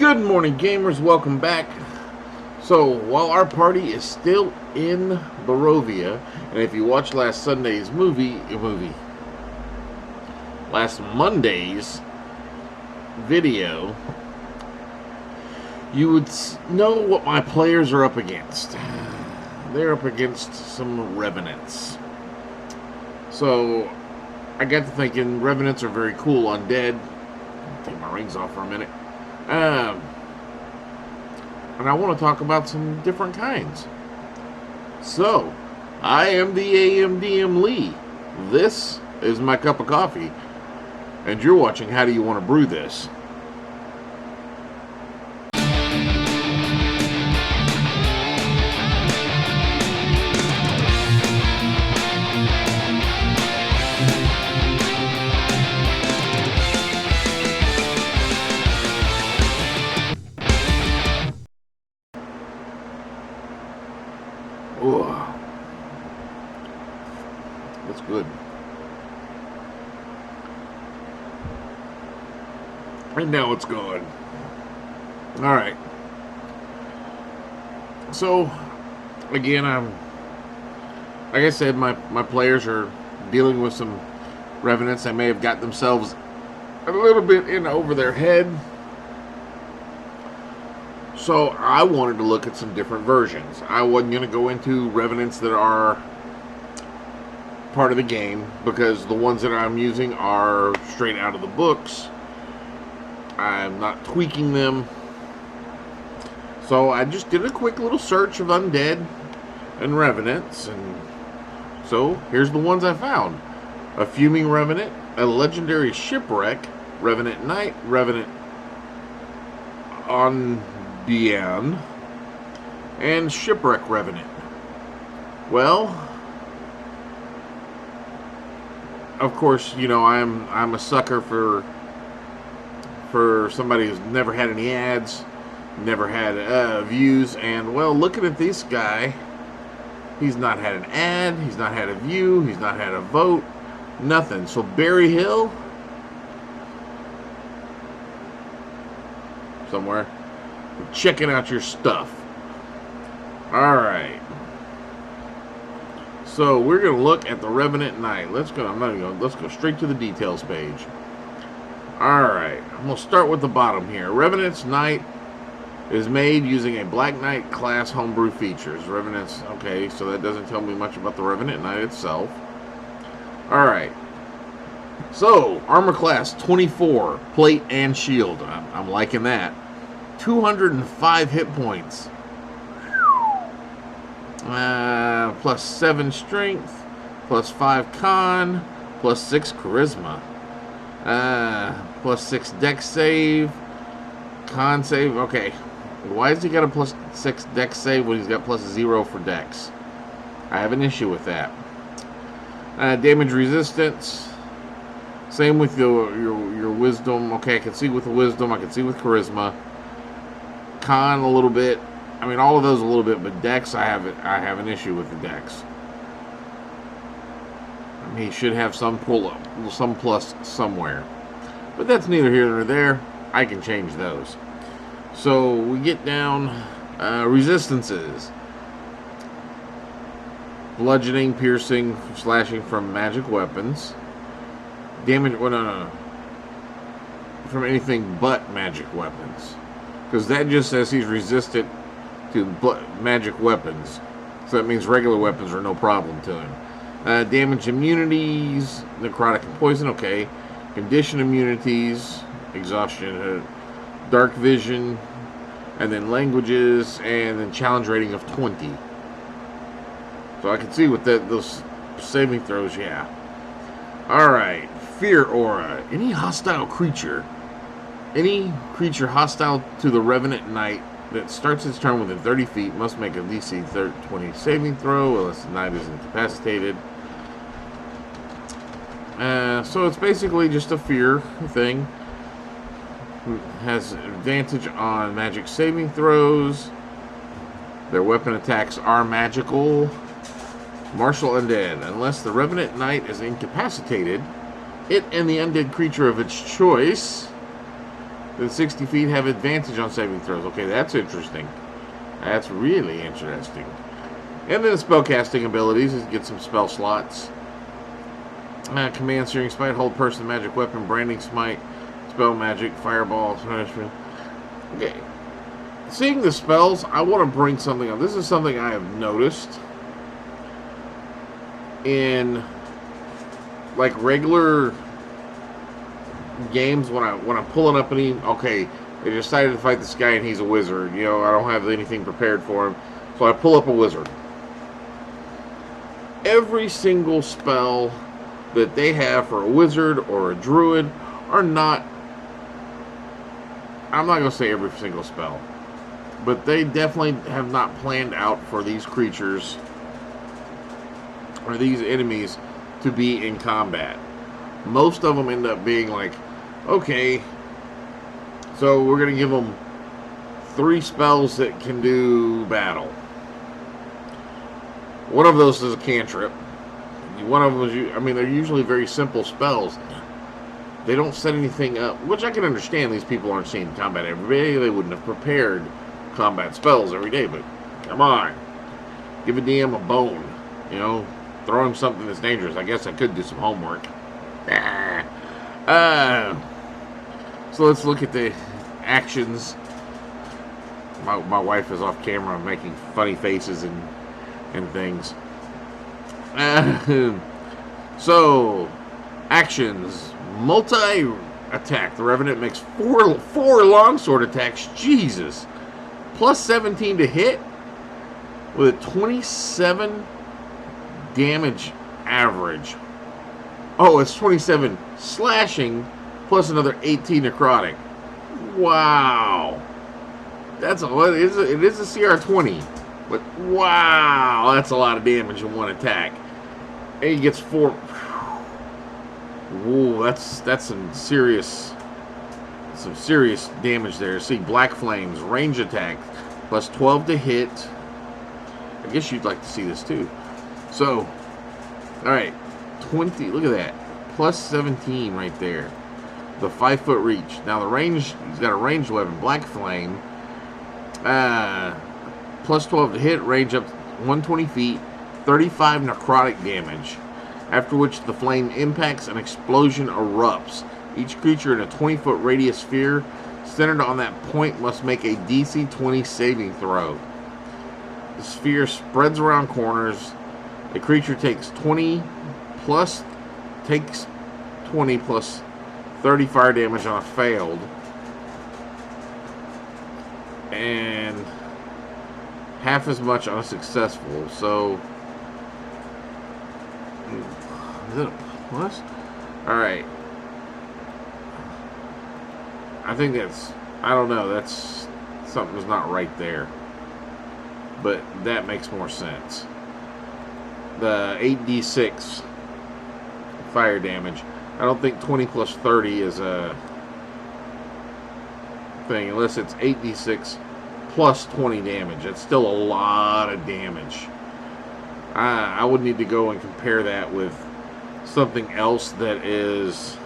Good morning, gamers. Welcome back. So, while our party is still in Barovia, and if you watched last Monday's video, you would know what my players are up against. They're up against some Revenants. So, I got to thinking, Revenants are very cool undead. Take my rings off for a minute. And I want to talk about some different kinds. So, I am the AMDM Lee. This is my cup of coffee. And you're watching How Do You Want to Brew This? That's good. And now it's gone. Alright. So, again, like I said, my players are dealing with some Revenants. They may have got themselves a little bit in over their head. So, I wanted to look at some different versions. I wasn't going to go into Revenants that are part of the game, because the ones that I'm using are straight out of the books. I'm not tweaking them. So I just did a quick little search of undead and Revenants, and so here's the ones I found. A Fuming Revenant, a Legendary Shipwreck, Revenant Knight, Revenant AMDM, and Shipwreck Revenant. Well, of course, you know, I'm a sucker for somebody who's never had any ads, never had views, and well, looking at this guy, he's not had an ad, he's not had a view, he's not had a vote, nothing. So Berry Hill, somewhere, I'm checking out your stuff. All right. So we're going to look at the Revenant Knight. Let's go straight to the details page. Alright, I'm going to start with the bottom here. Revenant Knight is made using a Black Knight class homebrew features. Revenants, okay, so that doesn't tell me much about the Revenant Knight itself. Alright. So, armor class 24, plate and shield. I'm liking that. 205 hit points. Plus 7 strength, plus 5 con, plus 6 charisma, plus 6 dex save, con save. Okay, why has he got a plus 6 dex save when he's got plus 0 for dex? I have an issue with that. Damage resistance, same with your wisdom. Okay, I can see with the wisdom, I can see with charisma, con a little bit. I mean, all of those a little bit, but dex, I have an issue with the dex. I mean, he should have some some plus somewhere, but that's neither here nor there. I can change those. So we get down resistances: bludgeoning, piercing, slashing from magic weapons, damage. Well, no, from anything but magic weapons, because that just says he's resistant to magic weapons, so that means regular weapons are no problem to him. Damage immunities, necrotic and poison, okay. Condition immunities, exhaustion, dark vision, and then languages, and then challenge rating of 20. So I can see with those saving throws, yeah. Alright, fear aura. Any hostile creature hostile to the Revenant Knight that starts its turn within 30 feet must make at least a 20 saving throw unless the knight is incapacitated. So it's basically just a fear thing. Has advantage on magic saving throws. Their weapon attacks are magical. Martial Undead. Unless the Revenant Knight is incapacitated, it and the undead creature of its choice Then 60 feet have advantage on saving throws. Okay, that's interesting. That's really interesting. And then the spellcasting abilities is get some spell slots. Command Searing Smite, Hold Person, Magic Weapon, Branding Smite, Spell Magic, Fireball. Okay. Seeing the spells, I want to bring something up. This is something I have noticed in like regular games when I'm pulling up okay, they decided to fight this guy and he's a wizard. You know, I don't have anything prepared for him, so I pull up a wizard. Every single spell that they have for a wizard or a druid are not, I'm not going to say every single spell, but they definitely have not planned out for these creatures or these enemies to be in combat. Most of them end up being like, okay, so we're going to give them 3 spells that can do battle. One of those is a cantrip. One of them is, I mean, they're usually very simple spells. They don't set anything up, which I can understand. These people aren't seeing combat every day. They wouldn't have prepared combat spells every day, but come on. Give a DM a bone, you know, throw him something that's dangerous. I guess I could do some homework. So let's look at the actions. My wife is off camera making funny faces and things. So, actions. Multi-attack. The Revenant makes four longsword attacks. Jesus. Plus 17 to hit with a 27 damage average. Oh, it's 27 slashing plus another 18 necrotic. Wow. That's it is a CR20. But wow, that's a lot of damage in one attack. And he gets 4. Whoa, that's some serious damage there. See, Black Flames, range attack, plus 12 to hit. I guess you'd like to see this too. So, all right, 20. Look at that, plus 17 right there. The 5-foot reach. Now the range, he's got a ranged weapon, Black Flame. Plus 12 to hit, range up 120 feet, 35 necrotic damage. After which the flame impacts, an explosion erupts. Each creature in a 20-foot radius sphere centered on that point must make a DC 20 saving throw. The sphere spreads around corners. The creature takes 20 plus 30 fire damage on a failed. And half as much on a successful. So, is it a plus? Alright. I think that's, I don't know, that's, something's not right there. But that makes more sense. The 8d6 fire damage. I don't think 20 plus 30 is a thing, unless it's 8d6 plus 20 damage. That's still a lot of damage. I would need to go and compare that with something else that is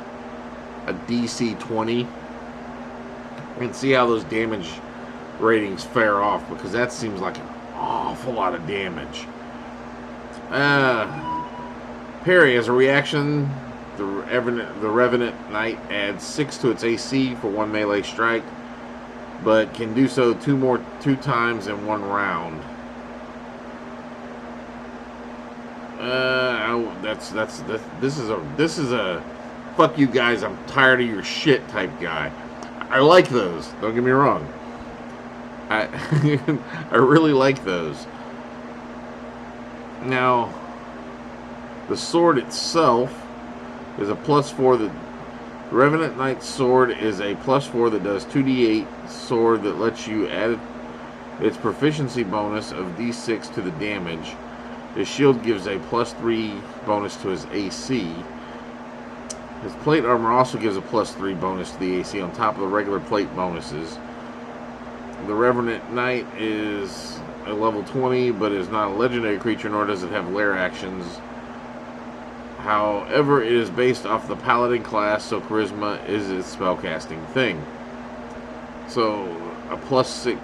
a DC 20 and see how those damage ratings fare off, because that seems like an awful lot of damage. Parry. As a reaction, the Revenant Knight adds 6 to its AC for 1 melee strike, but can do so 2 times in 1 round. This is a fuck you guys, I'm tired of your shit type guy. I like those, don't get me wrong. I really like those. Now, the sword itself is a +4. The Revenant Knight's sword is a +4 that does 2d8 sword that lets you add its proficiency bonus of d6 to the damage. His shield gives a +3 bonus to his AC. His plate armor also gives a +3 bonus to the AC on top of the regular plate bonuses. The Revenant Knight is a level 20, but is not a legendary creature, nor does it have lair actions. However, it is based off the Paladin class, so Charisma is its spellcasting thing. So a +6.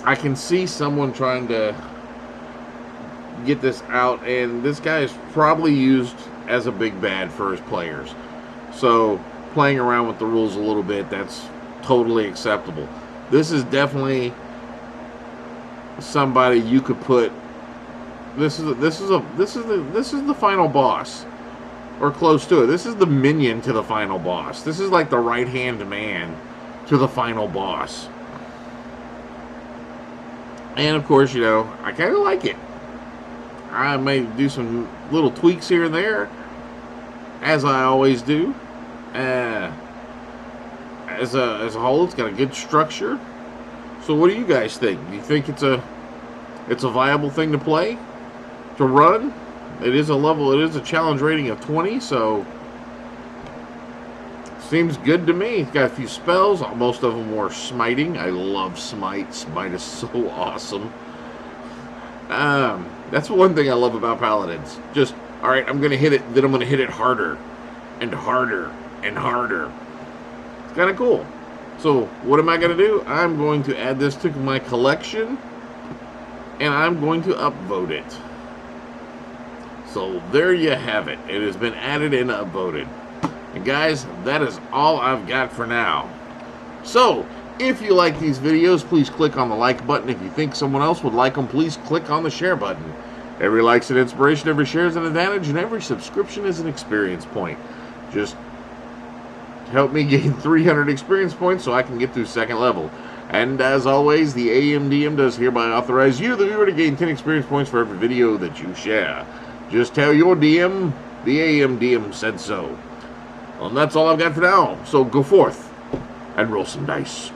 I can see someone trying to get this out, and this guy is probably used as a big bad for his players. So playing around with the rules a little bit, that's totally acceptable. This is definitely somebody you could put. This is the final boss, or close to it. This is the minion to the final boss. This is like the right-hand man to the final boss. And of course, you know, I kind of like it. I may do some little tweaks here and there, as I always do. As a whole, it's got a good structure. So what do you guys think? Do you think it's a viable thing to play, to run? It is a challenge rating of 20, so seems good to me. It's got a few spells. Most of them were smiting. I love smite. Smite is so awesome. That's one thing I love about paladins. Just, all right, I'm gonna hit it, then I'm gonna hit it harder and harder and harder. It's kind of cool. So what am I going to do? I'm going to add this to my collection, and I'm going to upvote it. So there you have it. It has been added and upvoted. And guys, that is all I've got for now. So if you like these videos, please click on the like button. If you think someone else would like them, please click on the share button. Every like's an inspiration, every share is an advantage, and every subscription is an experience point. Just help me gain 300 experience points so I can get through 2nd level. And as always, the AMDM does hereby authorize you, the viewer, to gain 10 experience points for every video that you share. Just tell your DM, the AMDM said so. Well, and that's all I've got for now. So go forth and roll some dice.